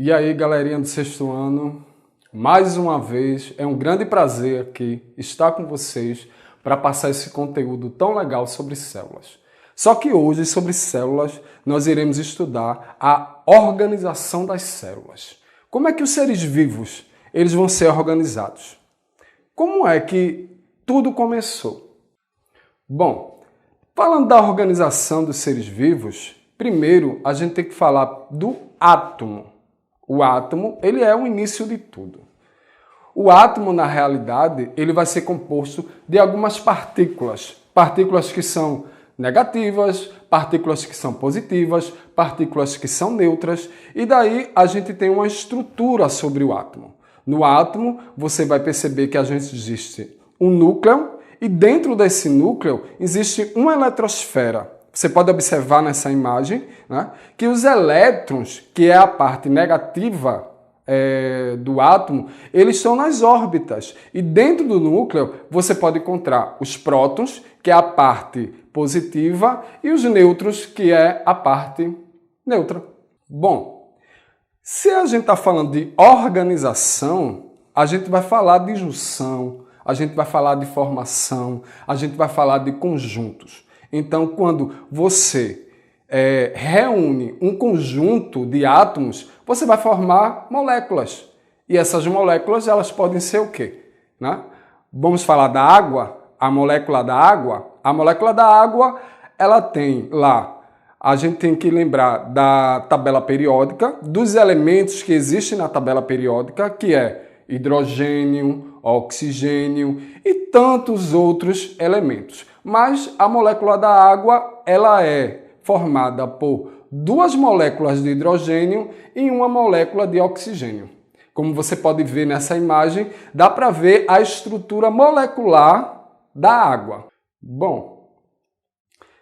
E aí, galerinha do sexto ano, mais uma vez, é um grande prazer aqui estar com vocês para passar esse conteúdo tão legal sobre células. Só que hoje, sobre células, nós iremos estudar a organização das células. Como é que os seres vivos eles vão ser organizados? Como é que tudo começou? Bom, falando da organização dos seres vivos, primeiro a gente tem que falar do átomo. O átomo, ele é o início de tudo. O átomo, na realidade, ele vai ser composto de algumas partículas. Partículas que são negativas, partículas que são positivas, partículas que são neutras. E daí a gente tem uma estrutura sobre o átomo. No átomo, você vai perceber que a gente existe um núcleo e dentro desse núcleo existe uma eletrosfera. Você pode observar nessa imagem, né, que os elétrons, que é a parte negativa do átomo, eles estão nas órbitas. E dentro do núcleo você pode encontrar os prótons, que é a parte positiva, e os nêutrons, que é a parte neutra. Bom, se a gente está falando de organização, a gente vai falar de junção, a gente vai falar de formação, a gente vai falar de conjuntos. Então, quando você reúne um conjunto de átomos, você vai formar moléculas. E essas moléculas, elas podem ser o quê? Né? Vamos falar da água, a molécula da água. A molécula da água, ela tem lá, a gente tem que lembrar da tabela periódica, dos elementos que existem na tabela periódica, que é hidrogênio, oxigênio e tantos outros elementos. Mas a molécula da água, ela é formada por duas moléculas de hidrogênio e uma molécula de oxigênio. Como você pode ver nessa imagem, dá para ver a estrutura molecular da água. Bom,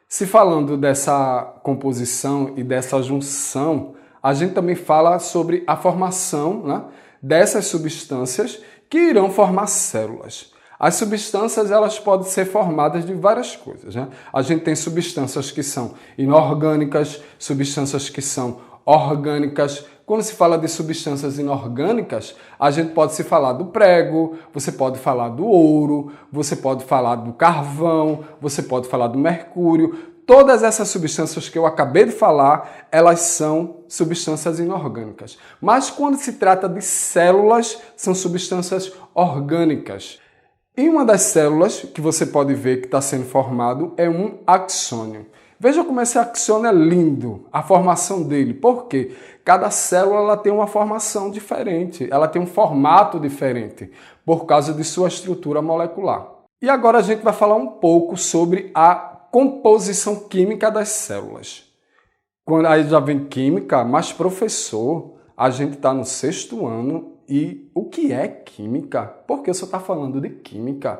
se falando dessa composição e dessa junção, a gente também fala sobre a formação, né, dessas substâncias que irão formar células. As substâncias, elas podem ser formadas de várias coisas, né? A gente tem substâncias que são inorgânicas, substâncias que são orgânicas. Quando se fala de substâncias inorgânicas, a gente pode se falar do prego, você pode falar do ouro, você pode falar do carvão, você pode falar do mercúrio. Todas essas substâncias que eu acabei de falar, elas são substâncias inorgânicas. Mas quando se trata de células, são substâncias orgânicas. E uma das células que você pode ver que está sendo formado é um axônio. Veja como esse axônio é lindo, a formação dele. Por quê? Cada célula ela tem uma formação diferente, ela tem um formato diferente, por causa de sua estrutura molecular. E agora a gente vai falar um pouco sobre a composição química das células. Quando aí já vem química, mas professor, a gente está no sexto ano e o que é química? Por que você está falando de química?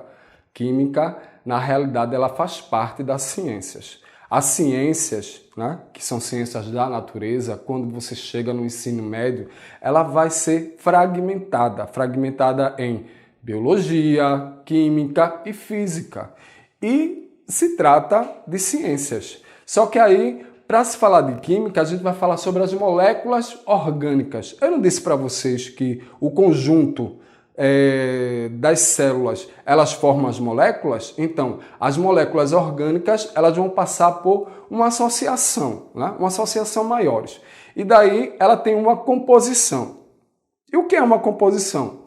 Química, na realidade, ela faz parte das ciências. As ciências, né, que são ciências da natureza, quando você chega no ensino médio, ela vai ser fragmentada em biologia, química e física. E se trata de ciências. Só que aí, para se falar de química, a gente vai falar sobre as moléculas orgânicas. Eu não disse para vocês que o conjunto das células, elas formam as moléculas? Então, as moléculas orgânicas, elas vão passar por uma associação, né? Uma associação maiores. E daí ela tem uma composição. E o que é uma composição?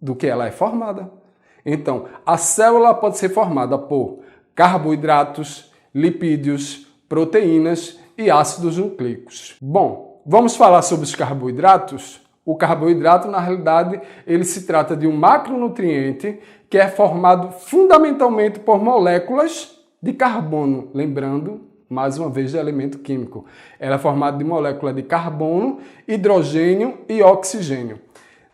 Do que ela é formada. Então, a célula pode ser formada por carboidratos, lipídios, proteínas e ácidos nucleicos. Bom, vamos falar sobre os carboidratos? O carboidrato, na realidade, ele se trata de um macronutriente que é formado fundamentalmente por moléculas de carbono. Lembrando, mais uma vez, de elemento químico. Ela é formada de molécula de carbono, hidrogênio e oxigênio.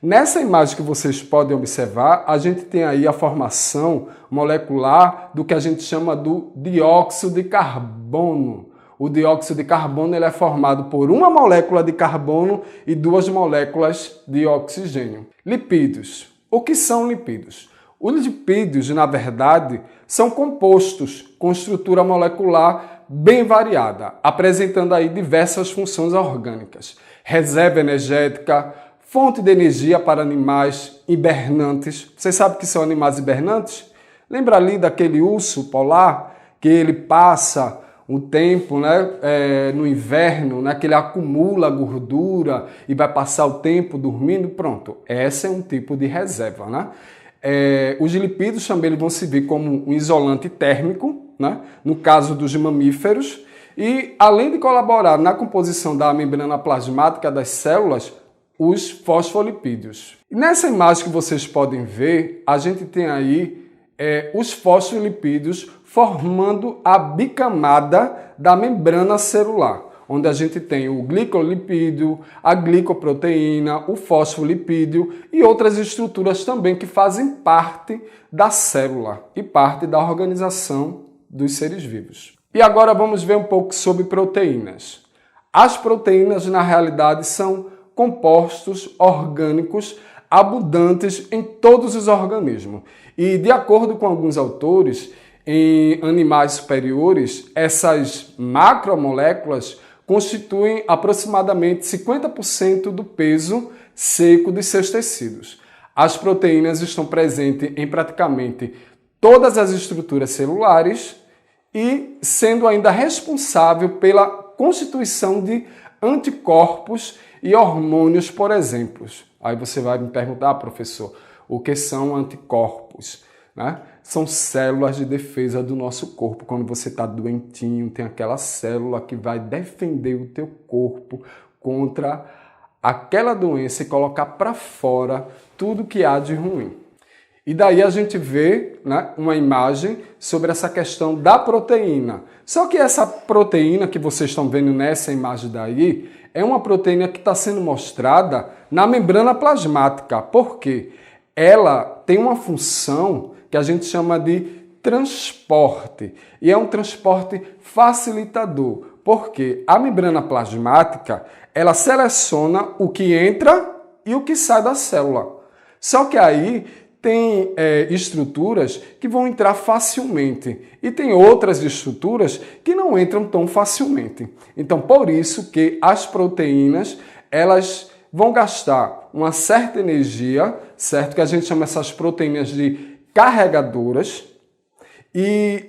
Nessa imagem que vocês podem observar, a gente tem aí a formação molecular do que a gente chama do dióxido de carbono. O dióxido de carbono ele é formado por uma molécula de carbono e duas moléculas de oxigênio. Lipídios. O que são lipídios? Os lipídios, na verdade, são compostos com estrutura molecular bem variada, apresentando aí diversas funções orgânicas. reserva energética, fonte de energia para animais hibernantes. Vocês sabem que são animais hibernantes? Lembra ali daquele urso polar que ele passa o tempo, no inverno, que ele acumula gordura e vai passar o tempo dormindo? Pronto, esse é um tipo de reserva. Os lipídios também vão servir como um isolante térmico, no caso dos mamíferos, e além de colaborar na composição da membrana plasmática das células, os fosfolipídios. Nessa imagem que vocês podem ver, a gente tem aí os fosfolipídios formando a bicamada da membrana celular, onde a gente tem o glicolipídio, a glicoproteína, o fosfolipídio e outras estruturas também que fazem parte da célula e parte da organização dos seres vivos. E agora vamos ver um pouco sobre proteínas. As proteínas, na realidade, são compostos orgânicos abundantes em todos os organismos. E, de acordo com alguns autores, em animais superiores, essas macromoléculas constituem aproximadamente 50% do peso seco de seus tecidos. As proteínas estão presentes em praticamente todas as estruturas celulares e sendo ainda responsável pela constituição de anticorpos e hormônios, por exemplo. Aí você vai me perguntar, professor, o que são anticorpos? São células de defesa do nosso corpo. Quando você está doentinho, tem aquela célula que vai defender o teu corpo contra aquela doença e colocar para fora tudo que há de ruim. E daí a gente vê uma imagem sobre essa questão da proteína. Só que essa proteína que vocês estão vendo nessa imagem daí é uma proteína que está sendo mostrada na membrana plasmática. Por quê? Ela tem uma função que a gente chama de transporte. E é um transporte facilitador. Porque a membrana plasmática, ela seleciona o que entra e o que sai da célula. Só que aí tem estruturas que vão entrar facilmente e tem outras estruturas que não entram tão facilmente. Então, por isso que as proteínas, elas vão gastar uma certa energia, certo? Que a gente chama essas proteínas de carregadoras e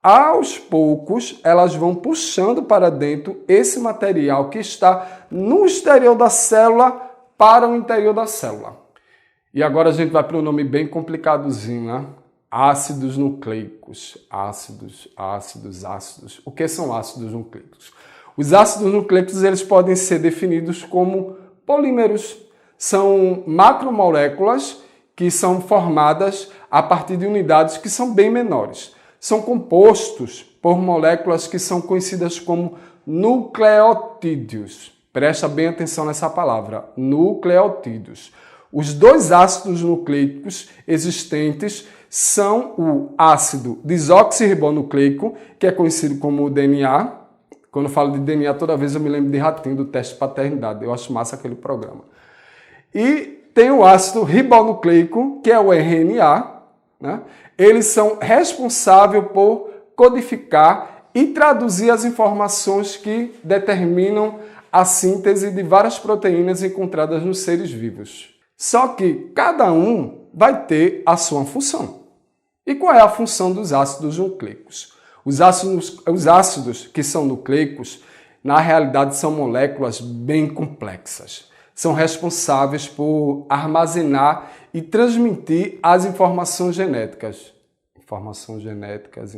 aos poucos elas vão puxando para dentro esse material que está no exterior da célula para o interior da célula. E agora a gente vai para um nome bem complicadozinho, Ácidos nucleicos. Ácidos. O que são ácidos nucleicos? Os ácidos nucleicos, eles podem ser definidos como polímeros. São macromoléculas que são formadas a partir de unidades que são bem menores. São compostos por moléculas que são conhecidas como nucleotídeos. Presta bem atenção nessa palavra, nucleotídeos. Os dois ácidos nucleicos existentes são o ácido desoxirribonucleico, que é conhecido como DNA. Quando eu falo de DNA, toda vez eu me lembro de Ratinho, do teste de paternidade. Eu acho massa aquele programa. E tem o ácido ribonucleico, que é o RNA. Eles são responsáveis por codificar e traduzir as informações que determinam a síntese de várias proteínas encontradas nos seres vivos. Só que cada um vai ter a sua função. E qual é a função dos ácidos nucleicos? Os ácidos que são nucleicos, na realidade, são moléculas bem complexas. São responsáveis por armazenar e transmitir as informações genéticas. Informações genéticas.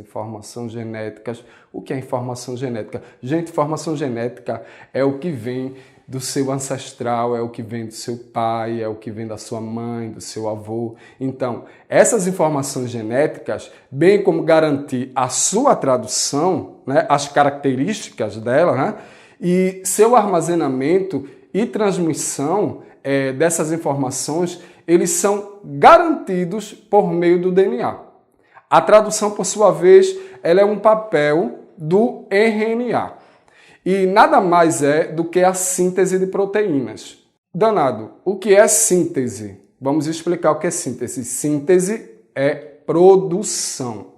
O que é informação genética? Gente, informação genética é o que vem do seu ancestral, é o que vem do seu pai, é o que vem da sua mãe, do seu avô. Então, essas informações genéticas, bem como garantir a sua tradução, as características dela, e seu armazenamento e transmissão dessas informações, eles são garantidos por meio do DNA. A tradução, por sua vez, ela é um papel do RNA. E nada mais é do que a síntese de proteínas. Danado, o que é síntese? Vamos explicar o que é síntese. Síntese é produção.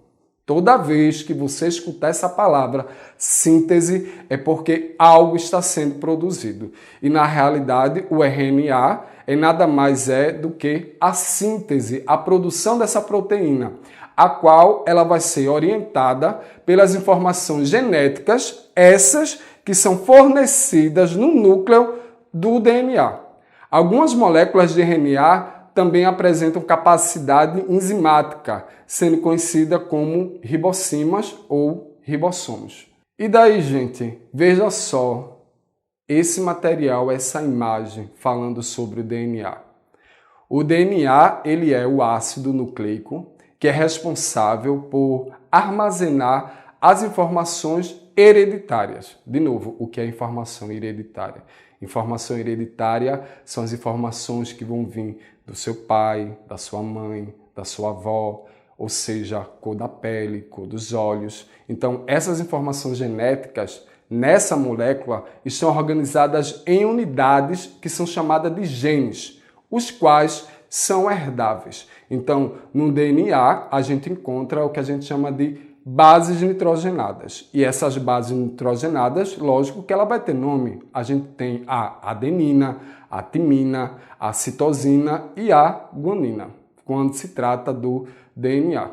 Toda vez que você escutar essa palavra síntese, é porque algo está sendo produzido. E na realidade, o RNA nada mais do que a síntese, a produção dessa proteína, a qual ela vai ser orientada pelas informações genéticas, essas que são fornecidas no núcleo do DNA. Algumas moléculas de RNA também apresentam capacidade enzimática, sendo conhecida como ribossimas ou ribossomos. E daí, gente, veja só esse material, essa imagem falando sobre o DNA. O DNA, ele é o ácido nucleico que é responsável por armazenar as informações hereditárias. De novo, o que é informação hereditária? Informação hereditária são as informações que vão vir do seu pai, da sua mãe, da sua avó, ou seja, cor da pele, cor dos olhos. Então, essas informações genéticas nessa molécula estão organizadas em unidades que são chamadas de genes, os quais são herdáveis. Então, no DNA, a gente encontra o que a gente chama de bases nitrogenadas. E essas bases nitrogenadas, lógico que ela vai ter nome. A gente tem a adenina, a timina, a citosina e a guanina, quando se trata do DNA.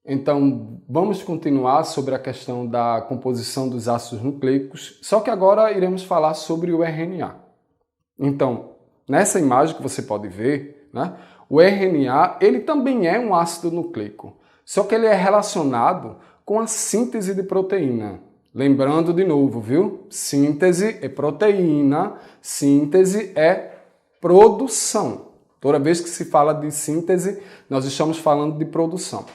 Então, vamos continuar sobre a questão da composição dos ácidos nucleicos, só que agora iremos falar sobre o RNA. Então, nessa imagem que você pode ver, né, o RNA ele também é um ácido nucleico, só que ele é relacionado com a síntese de proteína. Lembrando de novo, viu? Síntese é proteína, síntese é produção. Toda vez que se fala de síntese, nós estamos falando de produção.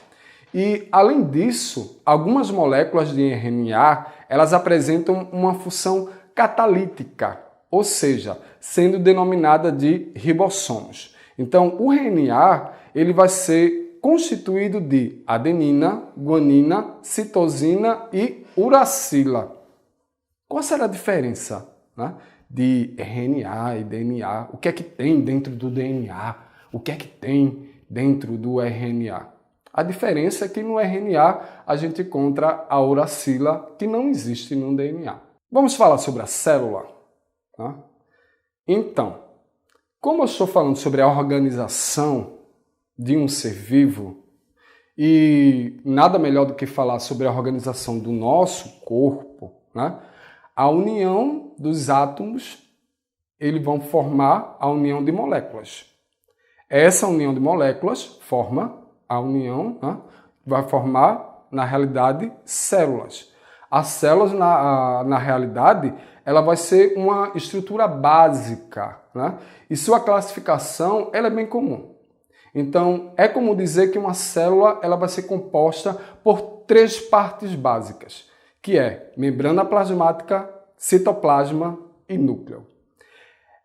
E, além disso, algumas moléculas de RNA, elas apresentam uma função catalítica, ou seja, sendo denominada de ribossomos. Então, o RNA ele vai ser constituído de adenina, guanina, citosina e uracila. Qual será a diferença, né, de RNA e DNA? O que é que tem dentro do DNA? O que é que tem dentro do RNA? A diferença é que no RNA a gente encontra a uracila, que não existe no DNA. Vamos falar sobre a célula, tá? Então, como eu estou falando sobre a organização de um ser vivo, e nada melhor do que falar sobre a organização do nosso corpo, né? A união dos átomos, eles vão formar a união de moléculas. Essa união de moléculas forma a união, né, vai formar, na realidade, células. As células, na realidade, ela vai ser uma estrutura básica, né? E sua classificação ela é bem comum. Então, é comum dizer que uma célula ela vai ser composta por 3 partes básicas, que é membrana plasmática, citoplasma e núcleo.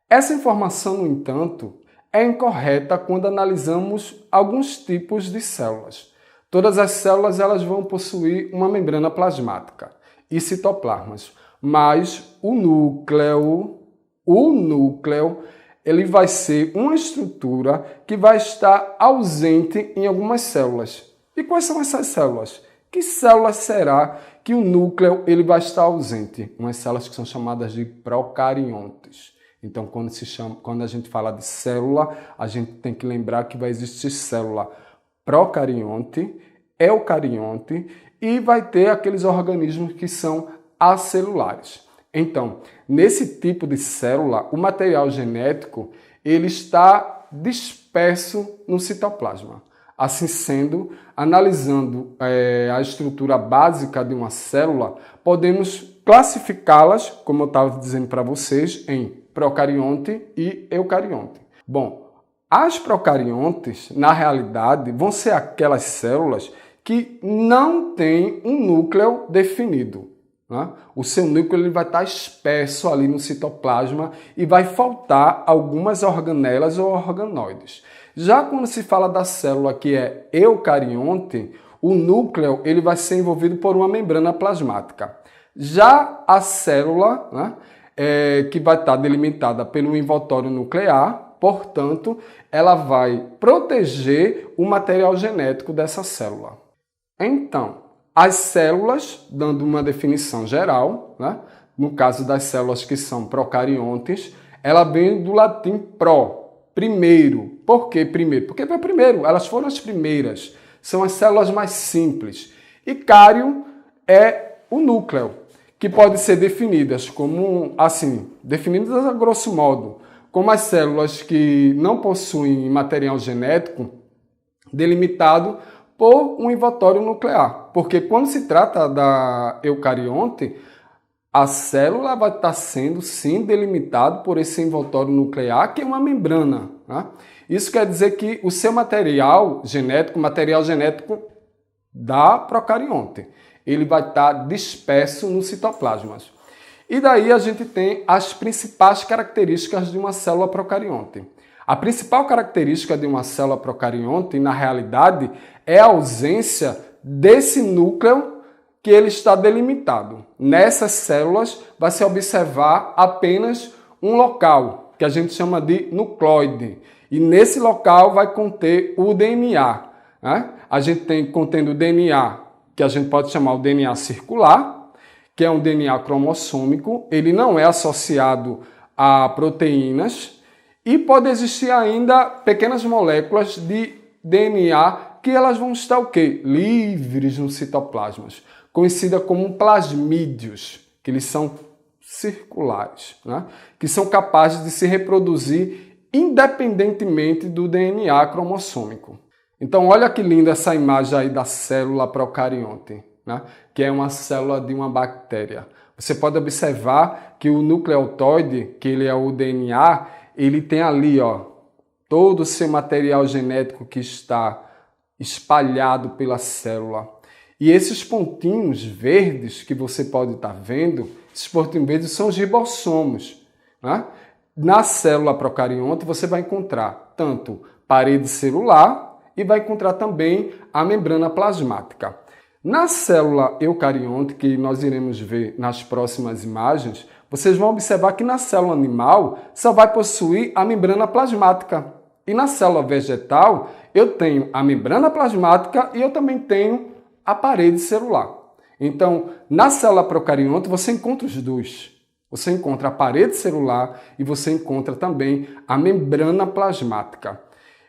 Essa informação, no entanto, é incorreta quando analisamos alguns tipos de células. Todas as células elas vão possuir uma membrana plasmática e citoplasmas, mas o núcleo ele vai ser uma estrutura que vai estar ausente em algumas células. E quais são essas células? Que células será que o núcleo ele vai estar ausente? Umas células que são chamadas de procariontes. Então, quando a gente fala de célula, a gente tem que lembrar que vai existir célula procarionte, eucarionte e vai ter aqueles organismos que são acelulares. Então, nesse tipo de célula, o material genético ele está disperso no citoplasma. Assim sendo, analisando a estrutura básica de uma célula, podemos classificá-las, como eu estava dizendo para vocês, em procarionte e eucarionte. Bom, as procariontes, na realidade, vão ser aquelas células que não têm um núcleo definido, né? O seu núcleo ele vai estar disperso ali no citoplasma e vai faltar algumas organelas ou organoides. Já quando se fala da célula que é eucarionte, o núcleo ele vai ser envolvido por uma membrana plasmática. Já a célula, né, que vai estar delimitada pelo envoltório nuclear, portanto, ela vai proteger o material genético dessa célula. Então, as células, dando uma definição geral, né? No caso das células que são procariontes, ela vem do latim pro, primeiro. Por que primeiro? Porque foi primeiro, elas foram as primeiras. São as células mais simples. E cário é o núcleo, que pode ser definidas como, assim, definidas a grosso modo, como as células que não possuem material genético delimitado por um envoltório nuclear. Porque quando se trata da eucarionte, a célula vai estar sendo, sim, delimitada por esse envoltório nuclear, que é uma membrana, né? Isso quer dizer que o seu material genético da procarionte, ele vai estar disperso no citoplasma. E daí a gente tem as principais características de uma célula procarionte. A principal característica de uma célula procarionte, na realidade, é a ausência desse núcleo que ele está delimitado. Nessas células vai se observar apenas um local, que a gente chama de nucleoide. E nesse local vai conter o DNA, né? A gente tem contendo o DNA, que a gente pode chamar o DNA circular, que é um DNA cromossômico. Ele não é associado a proteínas. E pode existir ainda pequenas moléculas de DNA que elas vão estar o quê? Livres no citoplasma, conhecida como plasmídeos, que eles são circulares, né? Que são capazes de se reproduzir independentemente do DNA cromossômico. Então, olha que linda essa imagem aí da célula procarionte, né? Que é uma célula de uma bactéria. Você pode observar que o nucleotóide, que ele é o DNA, ele tem ali, ó, todo o seu material genético que está espalhado pela célula. E esses pontinhos verdes que você pode estar vendo, esses pontinhos verdes são os ribossomos, né? Na célula procarionte você vai encontrar tanto parede celular e vai encontrar também a membrana plasmática. Na célula eucarionte, que nós iremos ver nas próximas imagens, vocês vão observar que na célula animal só vai possuir a membrana plasmática. E na célula vegetal eu tenho a membrana plasmática e eu também tenho a parede celular. Então, na célula procarionte você encontra os dois. Você encontra a parede celular e você encontra também a membrana plasmática.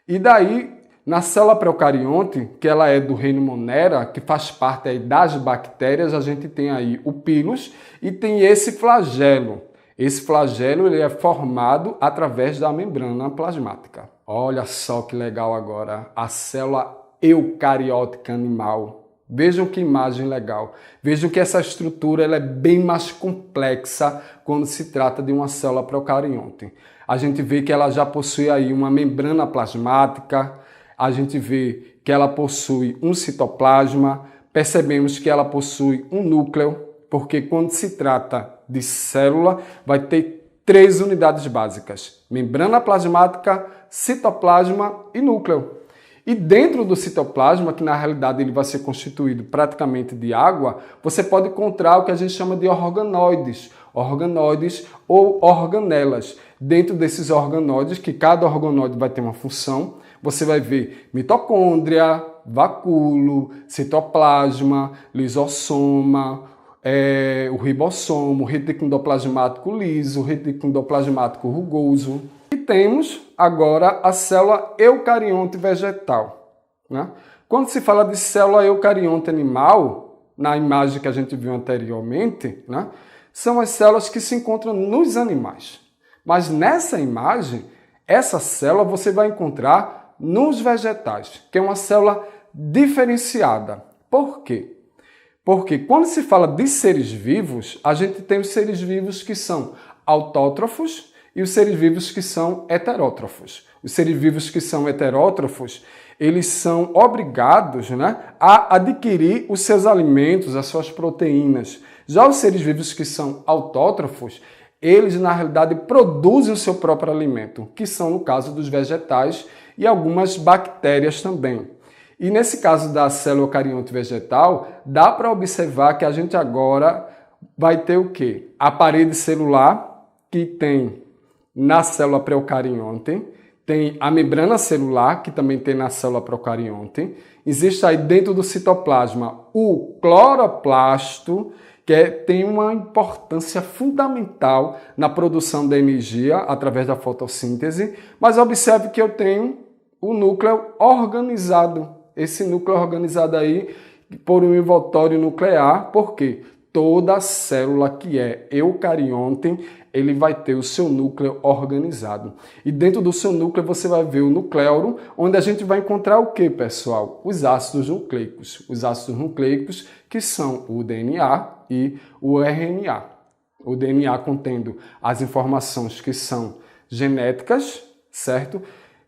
E daí, na célula procarionte, que ela é do reino Monera, que faz parte aí das bactérias, a gente tem aí o pilus e tem esse flagelo. Esse flagelo ele é formado através da membrana plasmática. Olha só que legal agora, a célula eucariótica animal. Vejam que imagem legal. Vejam que essa estrutura ela é bem mais complexa quando se trata de uma célula procarionte. A gente vê que ela já possui aí uma membrana plasmática, a gente vê que ela possui um citoplasma, percebemos que ela possui um núcleo, porque quando se trata de célula, vai ter 3 unidades básicas: membrana plasmática, citoplasma e núcleo. E dentro do citoplasma, que na realidade ele vai ser constituído praticamente de água, você pode encontrar o que a gente chama de organoides ou organelas. Dentro desses organoides, que cada organoide vai ter uma função, você vai ver mitocôndria, vacúolo, citoplasma, lisossoma, o ribossomo, o retículo endoplasmático liso, o retículo endoplasmático rugoso. E temos agora a célula eucarionte vegetal, né? Quando se fala de célula eucarionte animal, na imagem que a gente viu anteriormente, né, são as células que se encontram nos animais. Mas nessa imagem, essa célula você vai encontrar nos vegetais, que é uma célula diferenciada. Por quê? Porque quando se fala de seres vivos, a gente tem os seres vivos que são autótrofos e os seres vivos que são heterótrofos. Os seres vivos que são heterótrofos, eles são obrigados, né, a adquirir os seus alimentos, as suas proteínas. Já os seres vivos que são autótrofos, eles na realidade produzem o seu próprio alimento, que são no caso dos vegetais e algumas bactérias também. E nesse caso da célula eucarionte vegetal, dá para observar que a gente agora vai ter o quê? A parede celular, que tem na célula pré-eucarionte, tem a membrana celular, que também tem na célula procarionte. Existe aí dentro do citoplasma o cloroplasto, que tem uma importância fundamental na produção da energia através da fotossíntese. Mas observe que eu tenho o núcleo organizado. Esse núcleo organizado aí por um envoltório nuclear, porque toda célula que é eucarionte, ele vai ter o seu núcleo organizado. E dentro do seu núcleo você vai ver o nucleolo, onde a gente vai encontrar o que, pessoal? Os ácidos nucleicos. Os ácidos nucleicos que são o DNA e o RNA. O DNA contendo as informações que são genéticas, certo?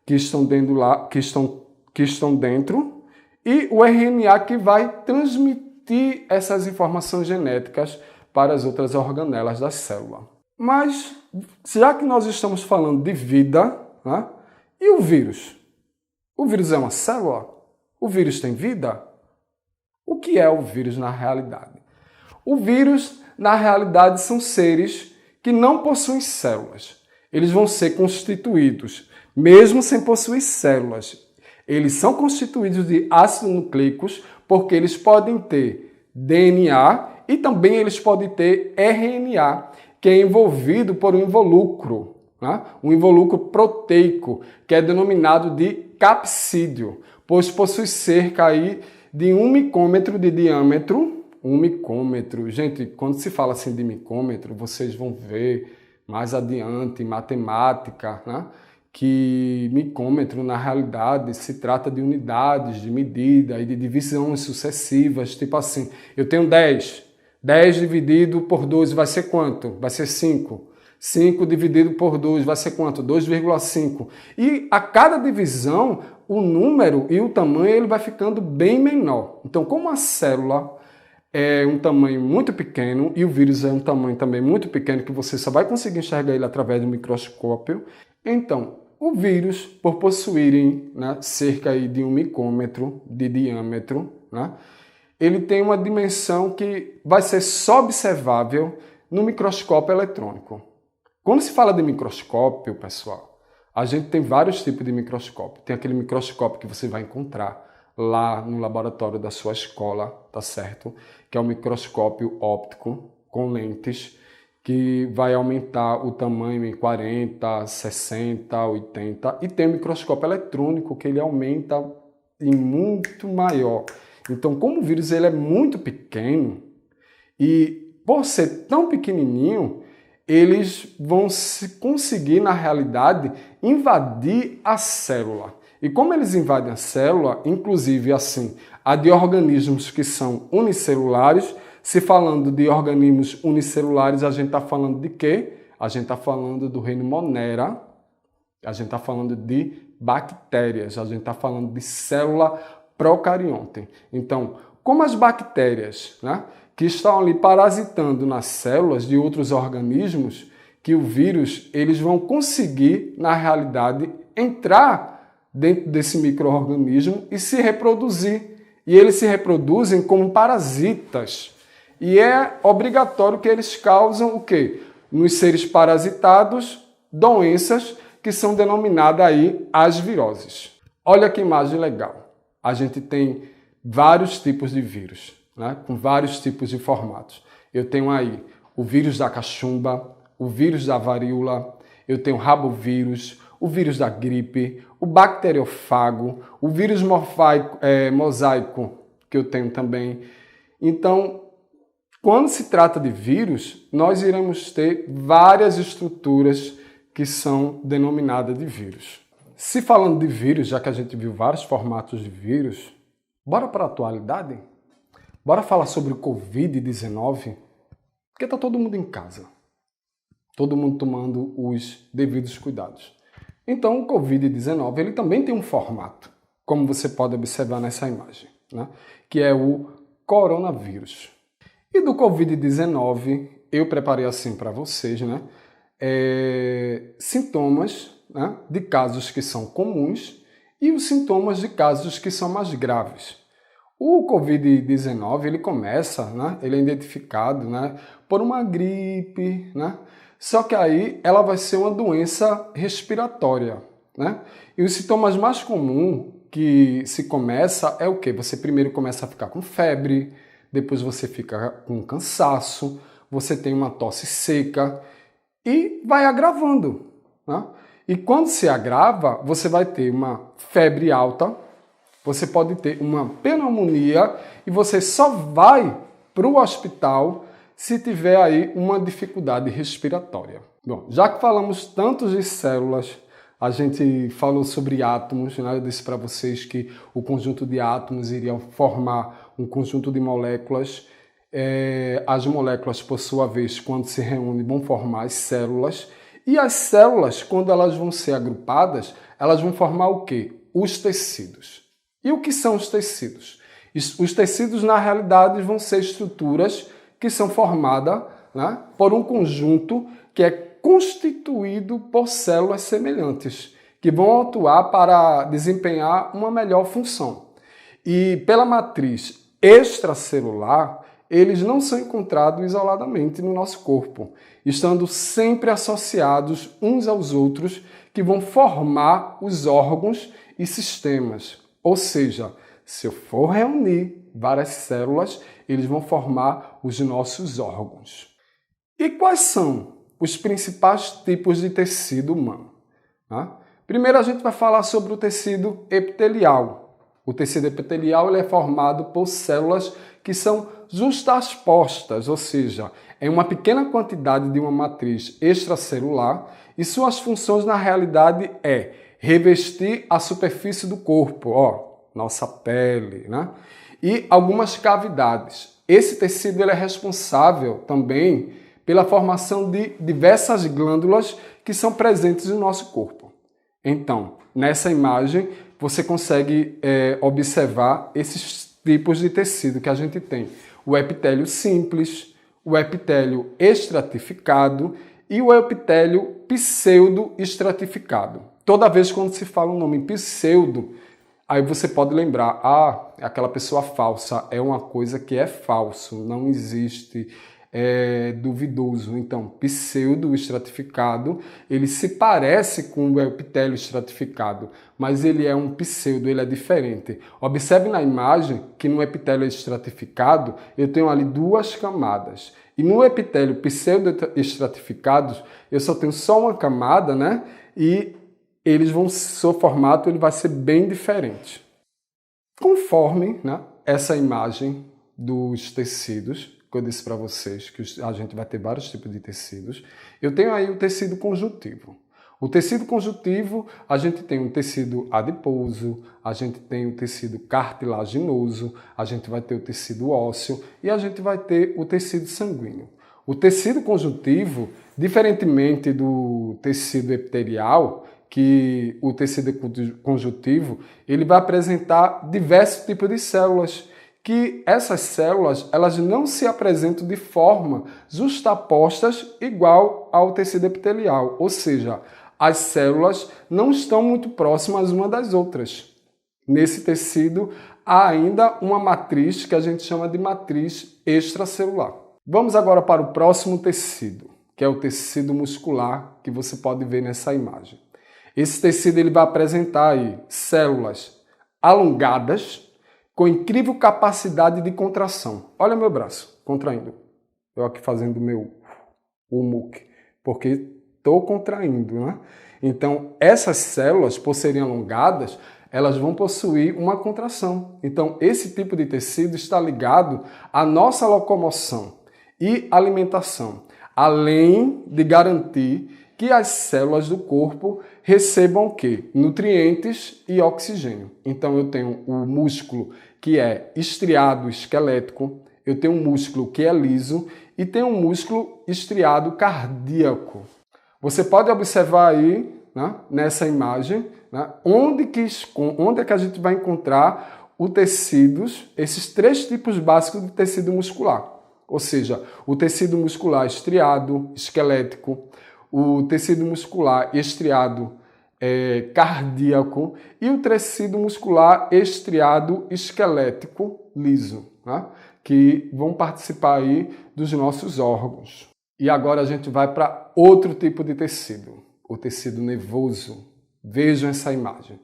Que estão dentro lá, que estão dentro, e o RNA que vai transmitir essas informações genéticas para as outras organelas da célula. Mas, já que nós estamos falando de vida, né? E o vírus? O vírus é uma célula? O vírus tem vida? O que é o vírus na realidade? O vírus, na realidade, são seres que não possuem células. Eles vão ser constituídos, mesmo sem possuir células. Eles são constituídos de ácidos nucleicos porque eles podem ter DNA e também eles podem ter RNA, que é envolvido por um involucro, né? Um involucro proteico, que é denominado de capsídeo, pois possui cerca aí de 1 micômetro de diâmetro. 1 micômetro. Gente, quando se fala assim de micômetro, vocês vão ver mais adiante em matemática, né? Que micômetro, na realidade, se trata de unidades de medida e de divisões sucessivas, tipo assim, eu tenho 10. 10 dividido por 2 vai ser quanto? Vai ser 5. 5 dividido por 2 vai ser quanto? 2,5. E a cada divisão, o número e o tamanho ele vai ficando bem menor. Então, como a célula é um tamanho muito pequeno e o vírus é um tamanho também muito pequeno, que você só vai conseguir enxergar ele através do microscópio, então, o vírus, por possuírem, né, cerca aí de 1 micômetro de diâmetro, né, ele tem uma dimensão que vai ser só observável no microscópio eletrônico. Quando se fala de microscópio, pessoal, a gente tem vários tipos de microscópio. Tem aquele microscópio que você vai encontrar lá no laboratório da sua escola, tá certo? Que é o microscópio óptico com lentes, que vai aumentar o tamanho em 40, 60, 80. E tem o microscópio eletrônico, que ele aumenta em muito maior. Então, como o vírus ele é muito pequeno, e por ser tão pequenininho, eles vão conseguir, na realidade, invadir a célula. E como eles invadem a célula, inclusive assim, a de organismos que são unicelulares. Se falando de organismos unicelulares, a gente está falando de quê? A gente está falando do reino Monera, a gente está falando de bactérias, a gente está falando de célula procarionte. Então, como as bactérias, né, que estão ali parasitando nas células de outros organismos, que o vírus, eles vão conseguir, na realidade, entrar dentro desse micro-organismo e se reproduzir. E eles se reproduzem como parasitas. E é obrigatório que eles causam o quê? Nos seres parasitados, doenças que são denominadas aí as viroses. Olha que imagem legal. A gente tem vários tipos de vírus, né? Com vários tipos de formatos. Eu tenho aí o vírus da cachumba, o vírus da varíola, eu tenho o rabovírus, o vírus da gripe, o bacteriofago, o vírus mosaico, que eu tenho também. Então, quando se trata de vírus, nós iremos ter várias estruturas que são denominadas de vírus. Se falando de vírus, já que a gente viu vários formatos de vírus, bora para a atualidade? Bora falar sobre o Covid-19? Porque está todo mundo em casa. Todo mundo tomando os devidos cuidados. Então, o Covid-19 ele também tem um formato, como você pode observar nessa imagem, né? Que é o coronavírus. E do Covid-19, eu preparei assim para vocês, né? Sintomas, né, de casos que são comuns e os sintomas de casos que são mais graves. O Covid-19, ele começa, né, ele é identificado, né, por uma gripe, né? Só que aí ela vai ser uma doença respiratória. né? E os sintomas mais comuns que se começa é o quê? Você primeiro começa a ficar com febre, depois você fica com cansaço, você tem uma tosse seca e vai agravando, né? E quando se agrava, você vai ter uma febre alta, você pode ter uma pneumonia e você só vai para o hospital se tiver aí uma dificuldade respiratória. Bom, já que falamos tanto de células, a gente falou sobre átomos, né? Eu disse para vocês que o conjunto de átomos iria formar um conjunto de moléculas. As moléculas, por sua vez, quando se reúnem, vão formar as células. E as células, quando elas vão ser agrupadas, elas vão formar o quê? Os tecidos. E o que são os tecidos? Os tecidos, na realidade, vão ser estruturas que são formadas, né, por um conjunto que é constituído por células semelhantes, que vão atuar para desempenhar uma melhor função. E pela matriz extracelular, eles não são encontrados isoladamente no nosso corpo, estando sempre associados uns aos outros, que vão formar os órgãos e sistemas. Ou seja, se eu for reunir várias células, eles vão formar os nossos órgãos. E quais são os principais tipos de tecido humano? Primeiro a gente vai falar sobre o tecido epitelial. O tecido epitelial ele é formado por células que são justapostas, ou seja, é uma pequena quantidade de uma matriz extracelular e suas funções na realidade é revestir a superfície do corpo, nossa pele, né? E algumas cavidades. Esse tecido ele é responsável também pela formação de diversas glândulas que são presentes no nosso corpo. Então, nessa imagem, você consegue observar esses tipos de tecido que a gente tem. O epitélio simples, o epitélio estratificado e o epitélio pseudo-estratificado. Toda vez quando se fala o nome pseudo, aí você pode lembrar, aquela pessoa falsa, é uma coisa que é falso, não existe, é duvidoso. Então, pseudo-estratificado, ele se parece com o epitélio estratificado, mas ele é um pseudo, ele é diferente. Observe na imagem que no epitélio estratificado, eu tenho ali duas camadas. E no epitélio pseudo-estratificado, eu só tenho só uma camada, né? E seu formato ele vai ser bem diferente. Conforme, né, essa imagem dos tecidos, que eu disse para vocês que a gente vai ter vários tipos de tecidos, eu tenho aí o tecido conjuntivo. O tecido conjuntivo, a gente tem um tecido adiposo, a gente tem o tecido cartilaginoso, a gente vai ter o tecido ósseo e a gente vai ter o tecido sanguíneo. O tecido conjuntivo, diferentemente do tecido epitelial, que o tecido conjuntivo, ele vai apresentar diversos tipos de células, que essas células elas não se apresentam de forma justapostas igual ao tecido epitelial, ou seja, as células não estão muito próximas uma das outras. Nesse tecido há ainda uma matriz que a gente chama de matriz extracelular. Vamos agora para o próximo tecido, que é o tecido muscular, que você pode ver nessa imagem. Esse tecido ele vai apresentar aí células alongadas, com incrível capacidade de contração. Olha meu braço, contraindo. Eu aqui fazendo o muque, porque estou contraindo, né? Então, essas células, por serem alongadas, elas vão possuir uma contração. Então, esse tipo de tecido está ligado à nossa locomoção e alimentação, além de garantir que as células do corpo recebam o quê? Nutrientes e oxigênio. Então eu tenho o músculo que é estriado esquelético, eu tenho um músculo que é liso e tenho um músculo estriado cardíaco. Você pode observar aí, né, nessa imagem, né, onde é que a gente vai encontrar os tecidos, esses três tipos básicos de tecido muscular. Ou seja, o tecido muscular estriado esquelético, o tecido muscular estriado cardíaco e o tecido muscular estriado esquelético liso, né? Que vão participar aí dos nossos órgãos. E agora a gente vai para outro tipo de tecido, o tecido nervoso. Vejam essa imagem.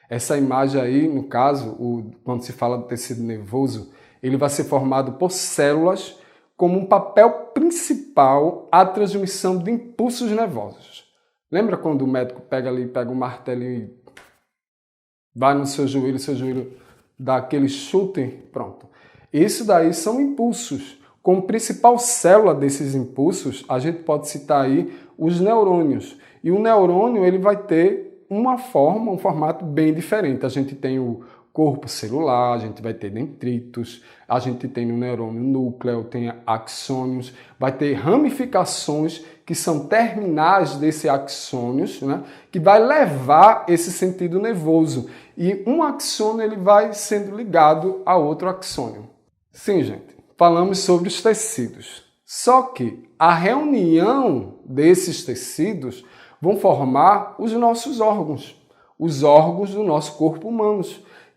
Essa imagem aí, no caso, quando se fala do tecido nervoso, ele vai ser formado por células como um papel principal à transmissão de impulsos nervosos. Lembra quando o médico pega um martelo e vai no seu joelho dá aquele chute? Pronto. Isso daí são impulsos. Como principal célula desses impulsos, a gente pode citar aí os neurônios. E o neurônio ele vai ter um formato bem diferente. A gente tem o corpo celular, a gente vai ter dendritos, a gente tem no neurônio núcleo, tem axônios, vai ter ramificações que são terminais desses axônios, né, que vai levar esse sentido nervoso. E um axônio ele vai sendo ligado a outro axônio. Sim, gente, falamos sobre os tecidos. Só que a reunião desses tecidos vão formar os nossos órgãos, os órgãos do nosso corpo humano,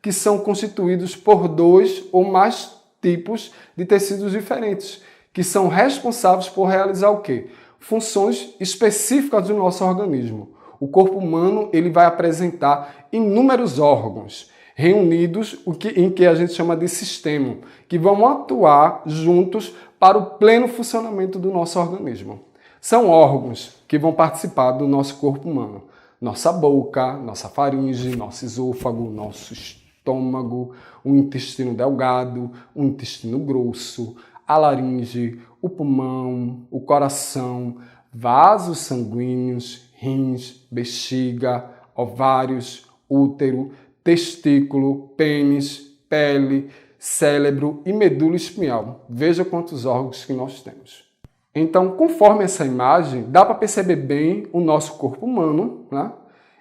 que são constituídos por 2 ou mais tipos de tecidos diferentes, que são responsáveis por realizar o quê? Funções específicas do nosso organismo. O corpo humano ele vai apresentar inúmeros órgãos reunidos, em que a gente chama de sistema, que vão atuar juntos para o pleno funcionamento do nosso organismo. São órgãos que vão participar do nosso corpo humano. Nossa boca, nossa faringe, nosso esôfago, nosso estômago, o intestino delgado, o intestino grosso, a laringe, o pulmão, o coração, vasos sanguíneos, rins, bexiga, ovários, útero, testículo, pênis, pele, cérebro e medula espinhal. Veja quantos órgãos que nós temos. Então, conforme essa imagem, dá para perceber bem o nosso corpo humano, né?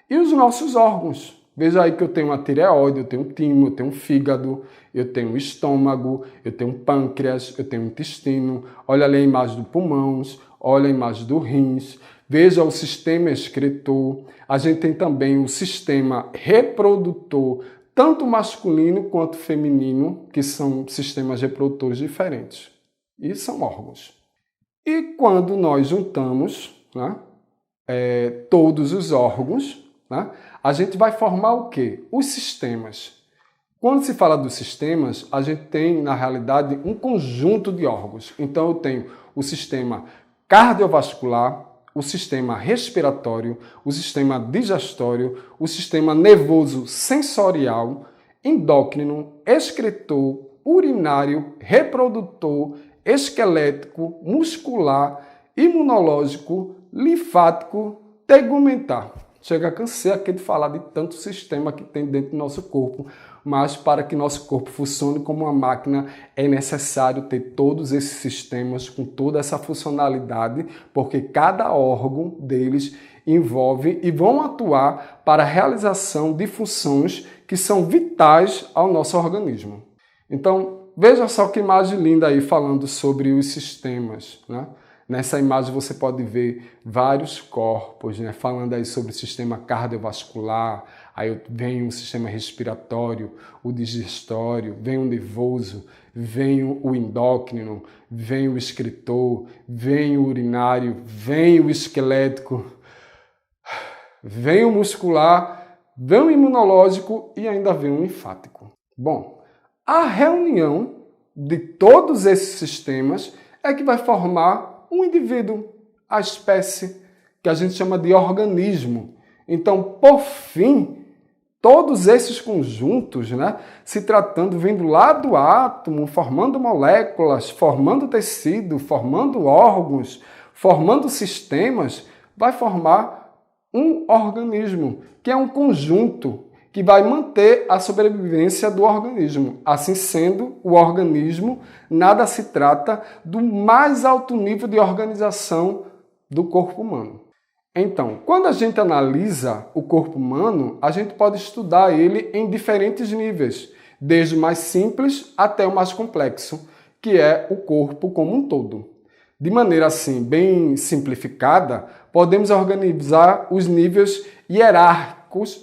E os nossos órgãos. Veja aí que eu tenho uma tireoide, eu tenho um timo, eu tenho um fígado, eu tenho um estômago, eu tenho um pâncreas, eu tenho um intestino. Olha ali a imagem do pulmão, olha a imagem do rins. Veja o sistema excretor. A gente tem também o sistema reprodutor, tanto masculino quanto feminino, que são sistemas reprodutores diferentes. E são órgãos. E quando nós juntamos, né, todos os órgãos, né, a gente vai formar o quê? Os sistemas. Quando se fala dos sistemas, a gente tem, na realidade, um conjunto de órgãos. Então, eu tenho o sistema cardiovascular, o sistema respiratório, o sistema digestório, o sistema nervoso sensorial, endócrino, excretor, urinário, reprodutor, esquelético, muscular, imunológico, linfático, tegumentar. Chega a cansar aqui de falar de tanto sistema que tem dentro do nosso corpo, mas para que nosso corpo funcione como uma máquina é necessário ter todos esses sistemas com toda essa funcionalidade, porque cada órgão deles envolve e vão atuar para a realização de funções que são vitais ao nosso organismo. Então, veja só que imagem linda aí falando sobre os sistemas, né? Nessa imagem você pode ver vários corpos, né? Falando aí sobre o sistema cardiovascular, aí vem o sistema respiratório, o digestório, vem o nervoso, vem o endócrino, vem o excretor, vem o urinário, vem o esquelético, vem o muscular, vem o imunológico e ainda vem o linfático. Bom, a reunião de todos esses sistemas é que vai formar um indivíduo, a espécie, que a gente chama de organismo. Então, por fim, todos esses conjuntos, né, se tratando, vindo lá do átomo, formando moléculas, formando tecido, formando órgãos, formando sistemas, vai formar um organismo, que é um conjunto que vai manter a sobrevivência do organismo. Assim sendo, o organismo nada se trata do mais alto nível de organização do corpo humano. Então, quando a gente analisa o corpo humano, a gente pode estudar ele em diferentes níveis, desde o mais simples até o mais complexo, que é o corpo como um todo. De maneira assim, bem simplificada, podemos organizar os níveis hierárquicos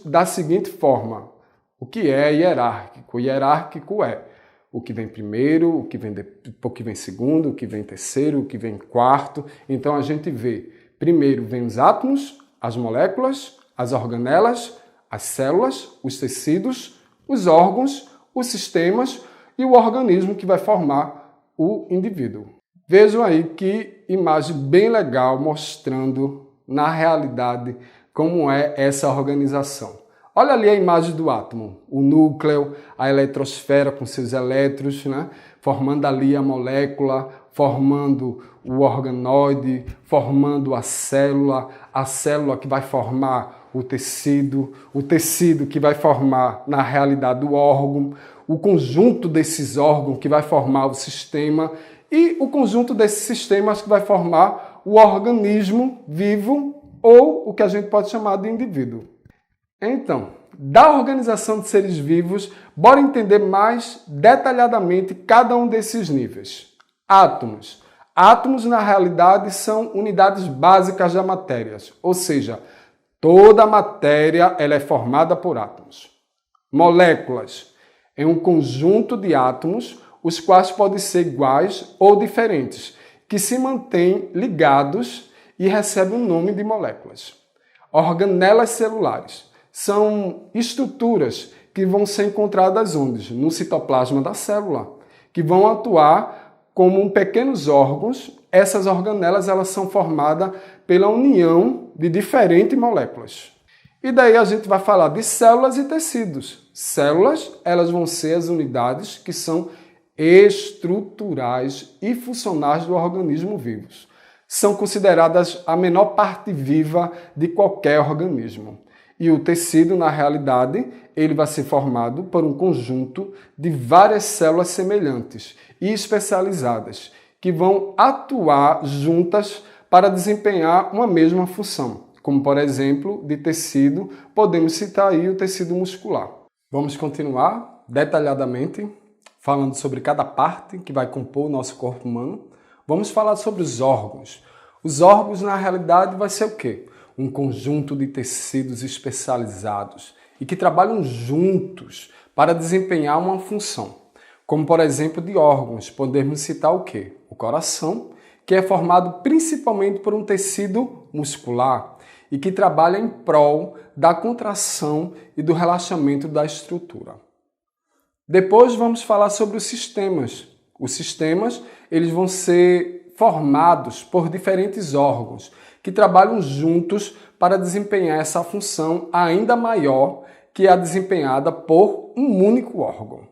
da seguinte forma. O que é hierárquico? Hierárquico é o que vem primeiro, o que vem segundo, o que vem terceiro, o que vem quarto. Então a gente vê, primeiro vem os átomos, as moléculas, as organelas, as células, os tecidos, os órgãos, os sistemas e o organismo que vai formar o indivíduo. Vejam aí que imagem bem legal mostrando na realidade como é essa organização. Olha ali a imagem do átomo, o núcleo, a eletrosfera com seus elétrons, né? Formando ali a molécula, formando o organoide, formando a célula que vai formar o tecido que vai formar, na realidade, o órgão, o conjunto desses órgãos que vai formar o sistema e o conjunto desses sistemas que vai formar o organismo vivo ou o que a gente pode chamar de indivíduo. Então, da organização de seres vivos, bora entender mais detalhadamente cada um desses níveis. Átomos. Átomos, na realidade, são unidades básicas da matéria, ou seja, toda a matéria ela é formada por átomos. Moléculas. É um conjunto de átomos, os quais podem ser iguais ou diferentes, que se mantêm ligados e recebem o nome de moléculas. Organelas celulares. São estruturas que vão ser encontradas onde? No citoplasma da célula, que vão atuar como pequenos órgãos. Essas organelas elas são formadas pela união de diferentes moléculas. E daí a gente vai falar de células e tecidos. Células, elas vão ser as unidades que são estruturais e funcionais do organismo vivo. São consideradas a menor parte viva de qualquer organismo. E o tecido, na realidade, ele vai ser formado por um conjunto de várias células semelhantes e especializadas, que vão atuar juntas para desempenhar uma mesma função. Como, por exemplo, de tecido, podemos citar aí o tecido muscular. Vamos continuar detalhadamente falando sobre cada parte que vai compor o nosso corpo humano. Vamos falar sobre os órgãos. Os órgãos, na realidade, vai ser o quê? Um conjunto de tecidos especializados e que trabalham juntos para desempenhar uma função. Como, por exemplo, de órgãos, podemos citar o quê? O coração, que é formado principalmente por um tecido muscular e que trabalha em prol da contração e do relaxamento da estrutura. Depois vamos falar sobre os sistemas. Os sistemas, eles vão ser formados por diferentes órgãos que trabalham juntos para desempenhar essa função ainda maior que a desempenhada por um único órgão.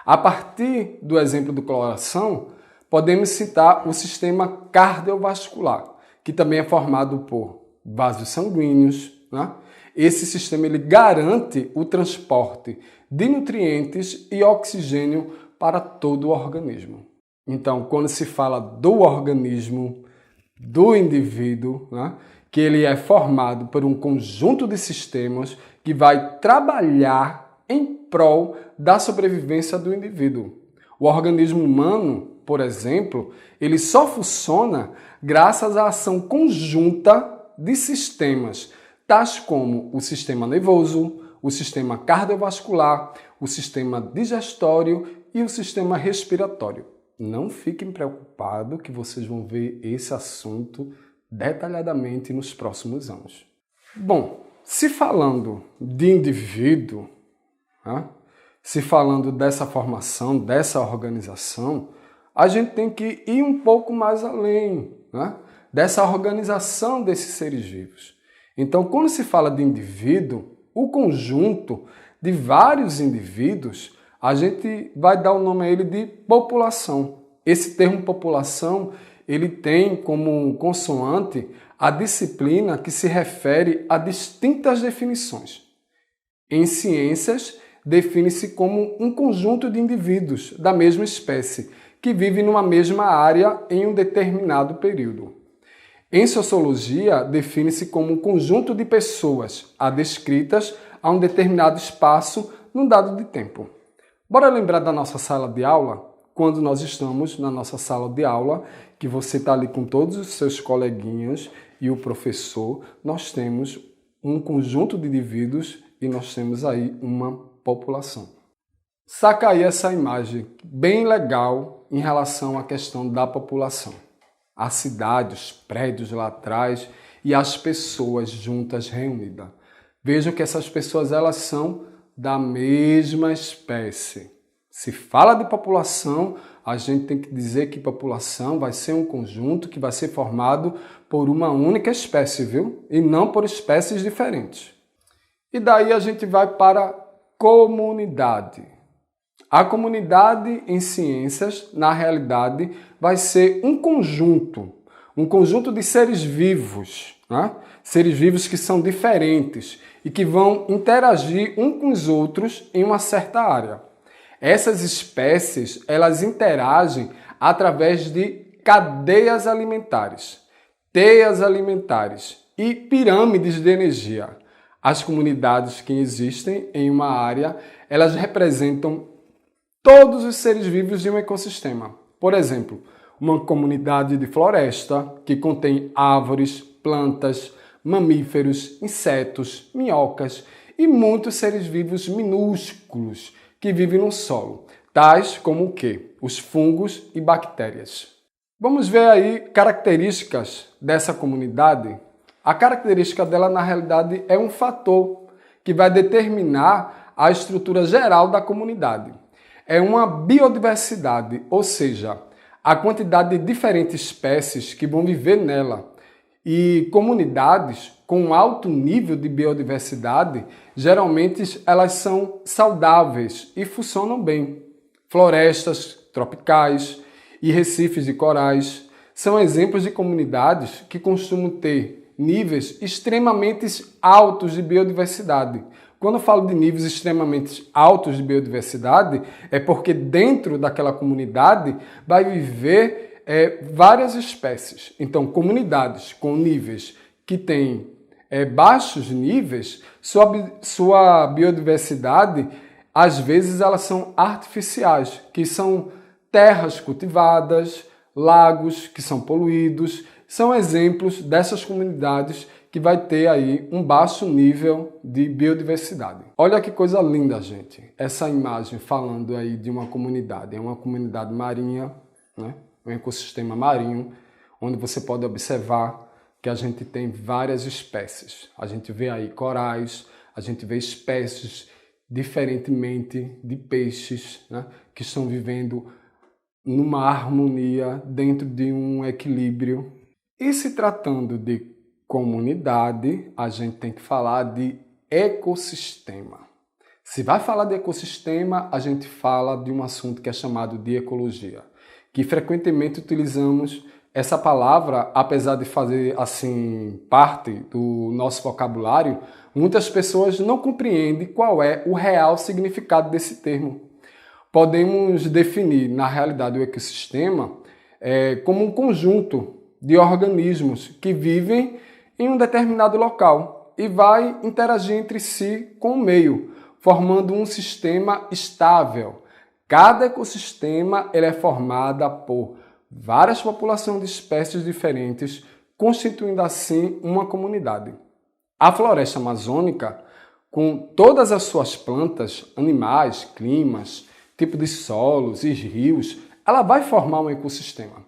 A partir do exemplo do coração, podemos citar o sistema cardiovascular, que também é formado por vasos sanguíneos, né? Esse sistema ele garante o transporte de nutrientes e oxigênio para todo o organismo. Então, quando se fala do organismo, do indivíduo, né, que ele é formado por um conjunto de sistemas que vai trabalhar em prol da sobrevivência do indivíduo. O organismo humano, por exemplo, ele só funciona graças à ação conjunta de sistemas, tais como o sistema nervoso, o sistema cardiovascular, o sistema digestório e o sistema respiratório. Não fiquem preocupados que vocês vão ver esse assunto detalhadamente nos próximos anos. Bom, se falando de indivíduo, né, se falando dessa formação, dessa organização, a gente tem que ir um pouco mais além, né, dessa organização desses seres vivos. Então, quando se fala de indivíduo, o conjunto de vários indivíduos, a gente vai dar o nome a ele de população. Esse termo população, ele tem como consoante a disciplina que se refere a distintas definições. Em ciências, define-se como um conjunto de indivíduos da mesma espécie, que vivem numa mesma área em um determinado período. Em sociologia, define-se como um conjunto de pessoas adscritas a um determinado espaço num dado de tempo. Bora lembrar da nossa sala de aula? Quando nós estamos na nossa sala de aula, que você está ali com todos os seus coleguinhas e o professor, nós temos um conjunto de indivíduos e nós temos aí uma população. Saca aí essa imagem bem legal em relação à questão da população. A cidade, os prédios lá atrás e as pessoas juntas reunidas. Vejam que essas pessoas elas são da mesma espécie. Se fala de população, a gente tem que dizer que população vai ser um conjunto que vai ser formado por uma única espécie, viu? E não por espécies diferentes. E daí a gente vai para a comunidade. A comunidade em ciências, na realidade, vai ser um conjunto de seres vivos, né? Seres vivos que são diferentes e que vão interagir uns com os outros em uma certa área. Essas espécies, elas interagem através de cadeias alimentares, teias alimentares e pirâmides de energia. As comunidades que existem em uma área, elas representam todos os seres vivos de um ecossistema. Por exemplo, uma comunidade de floresta que contém árvores, plantas, mamíferos, insetos, minhocas e muitos seres vivos minúsculos que vivem no solo, tais como o quê? Os fungos e bactérias. Vamos ver aí características dessa comunidade. A característica dela, na realidade, é um fator que vai determinar a estrutura geral da comunidade. É uma biodiversidade, ou seja, a quantidade de diferentes espécies que vão viver nela. E comunidades com alto nível de biodiversidade, geralmente elas são saudáveis e funcionam bem. Florestas tropicais e recifes de corais são exemplos de comunidades que costumam ter níveis extremamente altos de biodiversidade. Quando eu falo de níveis extremamente altos de biodiversidade, é porque dentro daquela comunidade vai viver várias espécies. Então, comunidades com níveis que têm baixos níveis, sua biodiversidade, às vezes, elas são artificiais, que são terras cultivadas, lagos que são poluídos, são exemplos dessas comunidades que vai ter aí um baixo nível de biodiversidade. Olha que coisa linda, gente. Essa imagem falando aí de uma comunidade. É uma comunidade marinha, né? Um ecossistema marinho, onde você pode observar que a gente tem várias espécies. A gente vê aí corais, a gente vê espécies diferentemente de peixes, né? Que estão vivendo numa harmonia dentro de um equilíbrio. E se tratando de comunidade, a gente tem que falar de ecossistema. Se vai falar de ecossistema, a gente fala de um assunto que é chamado de ecologia, que frequentemente utilizamos essa palavra, apesar de fazer assim parte do nosso vocabulário, muitas pessoas não compreendem qual é o real significado desse termo. Podemos definir, na realidade, o ecossistema como um conjunto de organismos que vivem em um determinado local e vai interagir entre si com o meio, formando um sistema estável. Cada ecossistema ele é formado por várias populações de espécies diferentes, constituindo assim uma comunidade. A floresta amazônica, com todas as suas plantas, animais, climas, tipo de solos e rios, ela vai formar um ecossistema.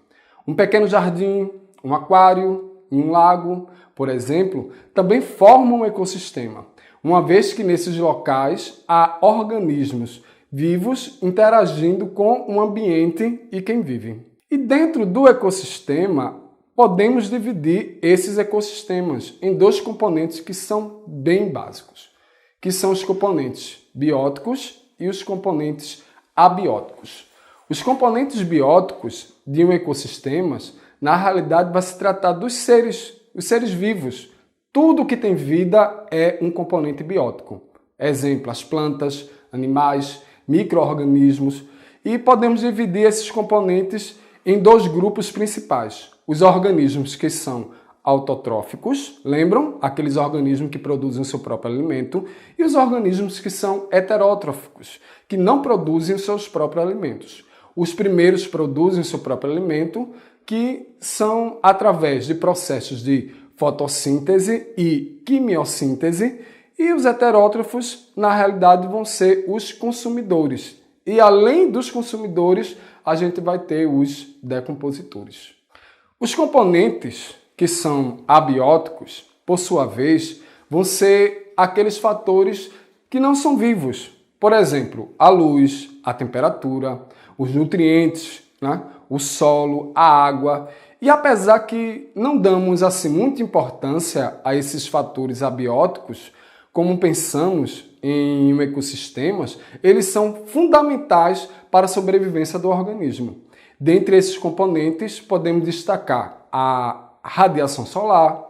Um pequeno jardim, um aquário e um lago, por exemplo, também formam um ecossistema, uma vez que nesses locais há organismos vivos interagindo com o ambiente e quem vive. E dentro do ecossistema, podemos dividir esses ecossistemas em dois componentes que são bem básicos, que são os componentes bióticos e os componentes abióticos. Os componentes bióticos de um ecossistema, na realidade, vai se tratar dos seres vivos. Tudo que tem vida é um componente biótico. Exemplo, as plantas, animais, micro-organismos. E podemos dividir esses componentes em dois grupos principais. Os organismos que são autotróficos, lembram? Aqueles organismos que produzem o seu próprio alimento. E os organismos que são heterótrofos, que não produzem os seus próprios alimentos. Os primeiros produzem o seu próprio alimento, que são através de processos de fotossíntese e quimiossíntese, e os heterótrofos, na realidade, vão ser os consumidores. E além dos consumidores, a gente vai ter os decompositores. Os componentes que são abióticos, por sua vez, vão ser aqueles fatores que não são vivos. Por exemplo, a luz, a temperatura, os nutrientes, né? O solo, a água. E apesar que não damos assim muita importância a esses fatores abióticos, como pensamos em ecossistemas, eles são fundamentais para a sobrevivência do organismo. Dentre esses componentes, podemos destacar a radiação solar,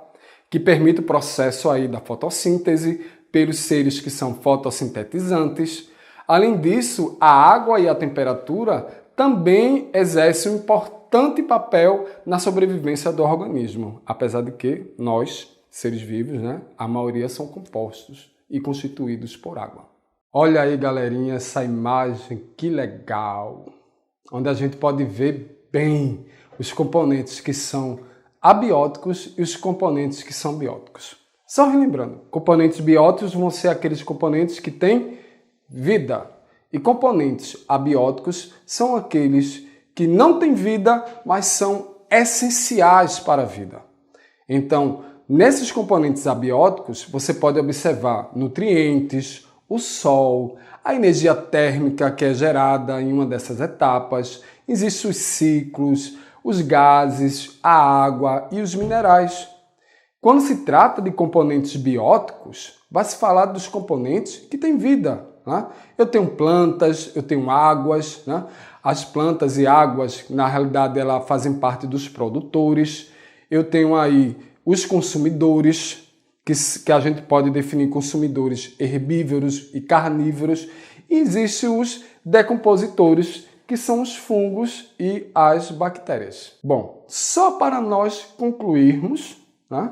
que permite o processo aí da fotossíntese pelos seres que são fotossintetizantes. Além disso, a água e a temperatura também exercem um importante papel na sobrevivência do organismo, apesar de que nós, seres vivos, né, a maioria são compostos e constituídos por água. Olha aí, galerinha, essa imagem, que legal! Onde a gente pode ver bem os componentes que são abióticos e os componentes que são bióticos. Só relembrando, componentes bióticos vão ser aqueles componentes que têm vida. E componentes abióticos são aqueles que não têm vida, mas são essenciais para a vida. Então, nesses componentes abióticos, você pode observar nutrientes, o sol, a energia térmica que é gerada em uma dessas etapas, existem os ciclos, os gases, a água e os minerais. Quando se trata de componentes bióticos, vai se falar dos componentes que têm vida. Né? Eu tenho plantas, eu tenho águas, né? As plantas e águas, na realidade, elas fazem parte dos produtores. Eu tenho aí os consumidores, que a gente pode definir consumidores herbívoros e carnívoros. E existem os decompositores, que são os fungos e as bactérias. Bom, só para nós concluirmos, né,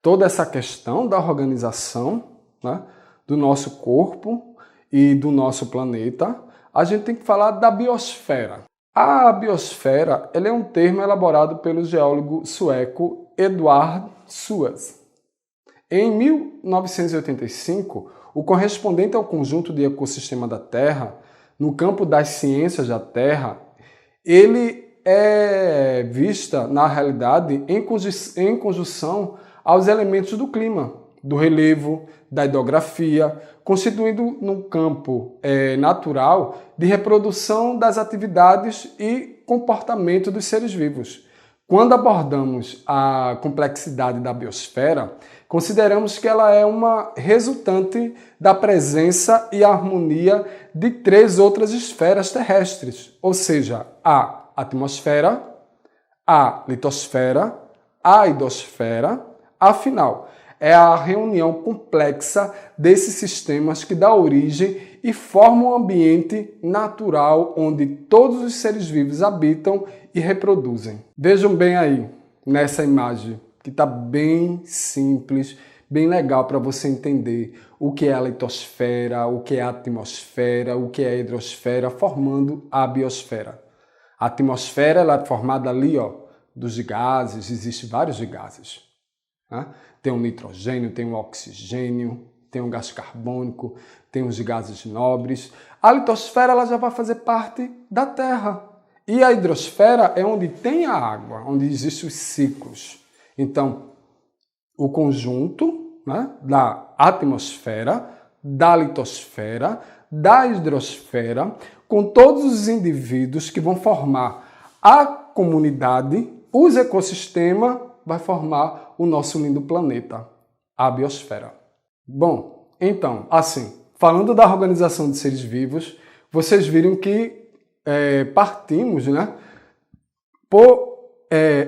toda essa questão da organização, né, do nosso corpo e do nosso planeta, a gente tem que falar da biosfera. A biosfera ela é um termo elaborado pelo geólogo sueco Edward Suez. Em 1985, o correspondente ao conjunto de ecossistema da Terra, no campo das ciências da Terra, ele é vista, na realidade, em conjunção aos elementos do clima, do relevo, da hidrografia, constituindo no campo natural de reprodução das atividades e comportamento dos seres vivos. Quando abordamos a complexidade da biosfera, consideramos que ela é uma resultante da presença e harmonia de 3 outras esferas terrestres, ou seja, a atmosfera, a litosfera, a hidrosfera. Afinal, é a reunião complexa desses sistemas que dá origem e forma um ambiente natural onde todos os seres vivos habitam e reproduzem. Vejam bem aí, nessa imagem, que está bem simples, bem legal para você entender o que é a litosfera, o que é a atmosfera, o que é a hidrosfera, formando a biosfera. A atmosfera ela é formada ali, ó, dos gases, existem vários gases. Né? Tem o nitrogênio, tem o oxigênio, tem o gás carbônico, tem os gases nobres. A litosfera ela já vai fazer parte da Terra. E a hidrosfera é onde tem a água, onde existem os ciclos. Então, o conjunto, né, da atmosfera, da litosfera, da hidrosfera, com todos os indivíduos que vão formar a comunidade, os ecossistemas, vai formar o nosso lindo planeta, a biosfera. Bom, então, assim, falando da organização de seres vivos, vocês viram que partimos, né,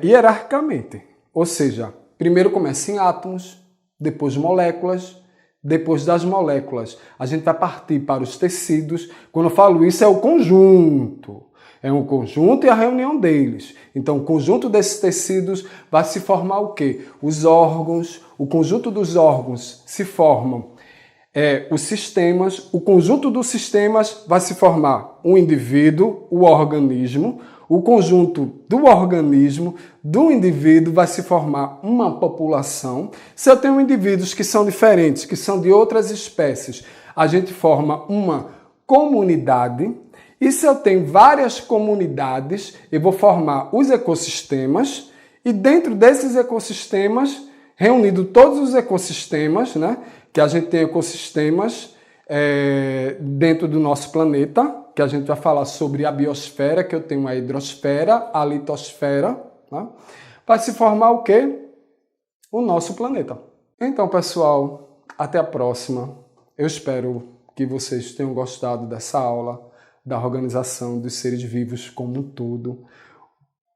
hierarquicamente. Ou seja, primeiro começa em átomos, depois moléculas, depois das moléculas a gente vai partir para os tecidos. Quando eu falo isso, é o conjunto. É um conjunto e a reunião deles. Então, o conjunto desses tecidos vai se formar o quê? Os órgãos. O conjunto dos órgãos se formam os sistemas. O conjunto dos sistemas vai se formar o indivíduo, o organismo. O conjunto do organismo, do indivíduo, vai se formar uma população. Se eu tenho indivíduos que são diferentes, que são de outras espécies, a gente forma uma comunidade. E se eu tenho várias comunidades, eu vou formar os ecossistemas. E dentro desses ecossistemas, reunindo todos os ecossistemas, né, que a gente tem ecossistemas dentro do nosso planeta, que a gente vai falar sobre a biosfera, que eu tenho a hidrosfera, a litosfera, né? Vai se formar o quê? O nosso planeta. Então, pessoal, até a próxima. Eu espero que vocês tenham gostado dessa aula, da organização dos seres vivos como um todo,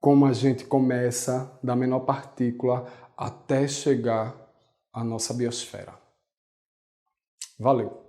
como a gente começa da menor partícula até chegar à nossa biosfera. Valeu!